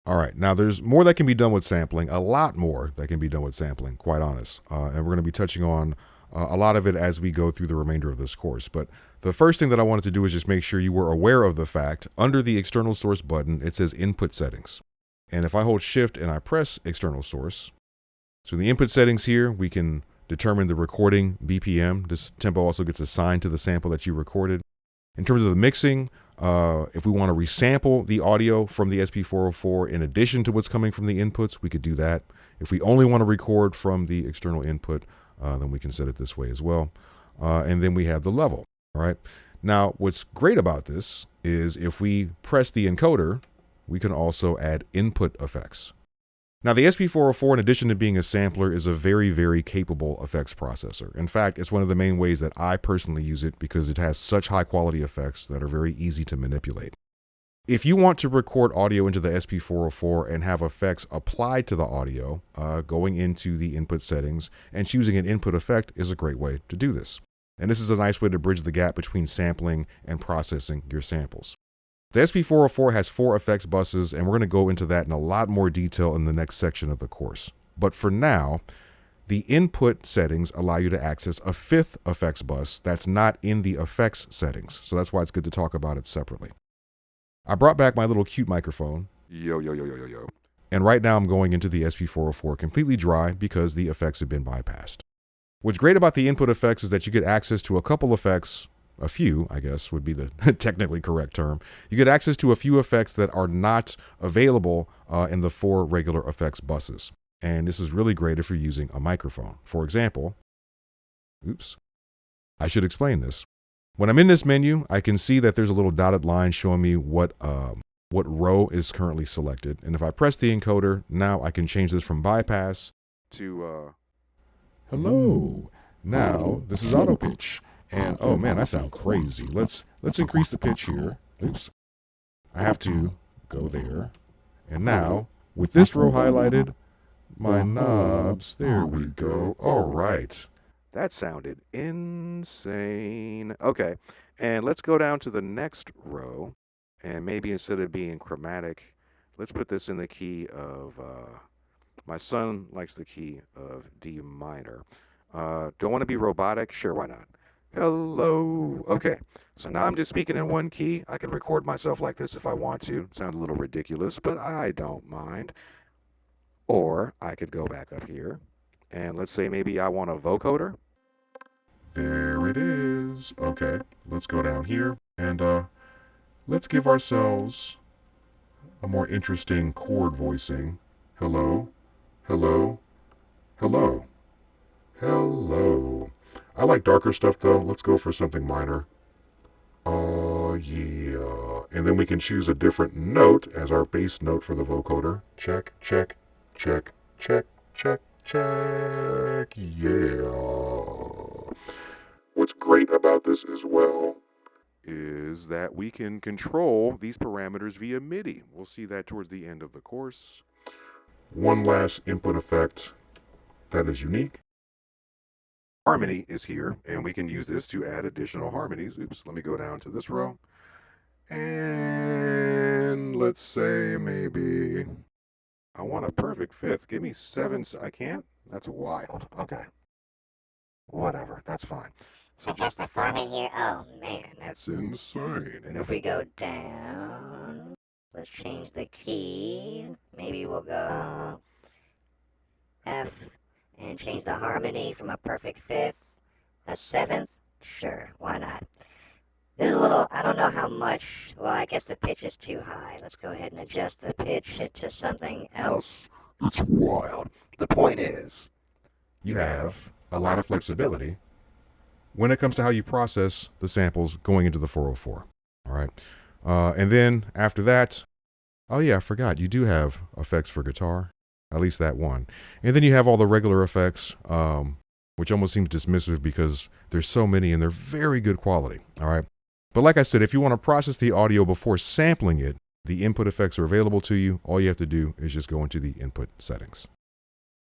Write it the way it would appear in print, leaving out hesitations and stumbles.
All right, now there's more that can be done with sampling, a lot more that can be done with sampling, quite honest. And we're going to be touching on a lot of it as we go through the remainder of this course. But the first thing that I wanted to do is just make sure you were aware of the fact under the external source button, it says input settings. And if I hold shift and I press external source, so in the input settings here, we can determine the recording BPM. This tempo also gets assigned to the sample that you recorded. In terms of the mixing, if we want to resample the audio from the SP404 in addition to what's coming from the inputs, we could do that. If we only want to record from the external input, then we can set it this way as well. And then we have the level. All right. Now, what's great about this is if we press the encoder, we can also add input effects. Now, the SP404, in addition to being a sampler, is a very, very capable effects processor. In fact, it's one of the main ways that I personally use it because it has such high quality effects that are very easy to manipulate. If you want to record audio into the SP404 and have effects applied to the audio, going into the input settings and choosing an input effect is a great way to do this. And this is a nice way to bridge the gap between sampling and processing your samples. The SP404 has 4 effects buses, and we're going to go into that in a lot more detail in the next section of the course. But for now, the input settings allow you to access a 5th effects bus that's not in the effects settings. So that's why it's good to talk about it separately. I brought back my little cute microphone. Yo, yo, yo, yo, yo, yo. And right now I'm going into the SP404 completely dry because the effects have been bypassed. What's great about the input effects is that you get access to a couple effects. A few, I guess, would be the technically correct term. You get access to a few effects that are not available in the 4 regular effects buses. And this is really great if you're using a microphone. For example, I should explain this. When I'm in this menu, I can see that there's a little dotted line showing me what row is currently selected. And if I press the encoder, now I can change this from bypass to hello. Now, this is auto pitch. And oh man, I sound crazy. Let's increase the pitch here. Oops. I have to go there. And now, with this row highlighted, my knobs, there we go. All right. That sounded insane. Okay, and let's go down to the next row. And maybe instead of being chromatic, let's put this in the key of, my son likes the key of D minor. Don't want to be robotic? Sure, why not? Hello. Okay, so now I'm just speaking in one key. I can record myself like this if I want to. Sounds a little ridiculous, but I don't mind. Or I could go back up here, and let's say maybe I want a vocoder. There it is. Okay, let's go down here, and let's give ourselves a more interesting chord voicing. Hello, hello, hello, hello. I like darker stuff though. Let's go for something minor. Oh yeah. And then we can choose a different note as our bass note for the vocoder. Check, check, check, check, check, check. Yeah. What's great about this as well is that we can control these parameters via MIDI. We'll see that towards the end of the course. One last input effect that is unique. Harmony is here, and we can use this to add additional harmonies. Oops, let me go down to this row. And let's say maybe I want a perfect 5th. Give me 7. I can't? That's wild. Okay. Whatever, that's fine. So just the forming here? Oh man, That's insane. And if we go down, let's change the key. Maybe we'll go F and change the harmony from a perfect 5th, a 7th. Sure, why not? This is a little, I don't know how much, well, I guess the pitch is too high. Let's go ahead and adjust the pitch to something else. It's wild. The point is, you have a lot of flexibility when it comes to how you process the samples going into the 404. All right. And then after that, oh yeah, I forgot. You do have effects for guitar, at least that one. And then you have all the regular effects, which almost seems dismissive because there's so many and they're very good quality. All right. But like I said, if you want to process the audio before sampling it, the input effects are available to you. All you have to do is just go into the input settings.